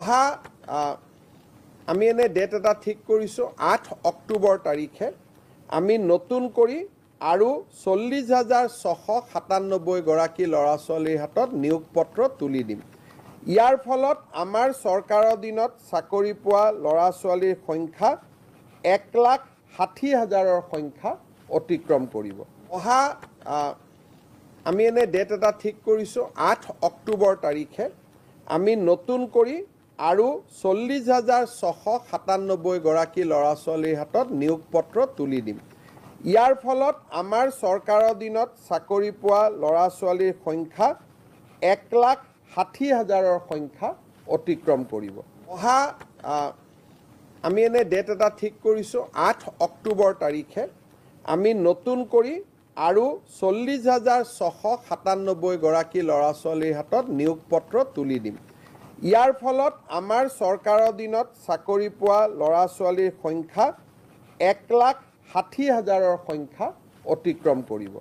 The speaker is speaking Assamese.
অহা আমি এনে ডেট এটা ঠিক কৰিছোঁ 8 অক্টোবৰ তাৰিখে আমি নতুন কৰি আৰু 40,697 গৰাকী ল'ৰা ছোৱালীৰ হাতত নিয়োগ পত্ৰ তুলি দিম। ইয়াৰ ফলত আমাৰ চৰকাৰৰ দিনত চাকৰি পোৱা ল'ৰা ছোৱালীৰ সংখ্যা 1,60,000ৰ সংখ্যা অতিক্ৰম কৰিব। অহা আমি এনে ডেট এটা ঠিক কৰিছোঁ 8 অক্টোবৰ তাৰিখে আমি নতুন কৰি আৰু 40,697 গৰাকী ল'ৰা ছোৱালীৰ হাতত নিয়োগ পত্ৰ তুলি দিম। ইয়াৰ ফলত আমাৰ চৰকাৰৰ দিনত চাকৰি পোৱা ল'ৰা ছোৱালীৰ সংখ্যা 1,60,000ৰ সংখ্যা অতিক্ৰম কৰিব। অহা আমি এনে ডেট এটা ঠিক কৰিছোঁ 8 অক্টোবৰ তাৰিখে আমি নতুন কৰি আৰু 40,697 গৰাকী ল'ৰা ছোৱালীৰ হাতত নিয়োগ পত্ৰ তুলি দিম। ইয়াৰ ফলত আমাৰ চৰকাৰৰ দিনত চাকৰি পোৱা ল'ৰা ছোৱালীৰ সংখ্যা 1,60,000ৰ সংখ্যা অতিক্ৰম কৰিব।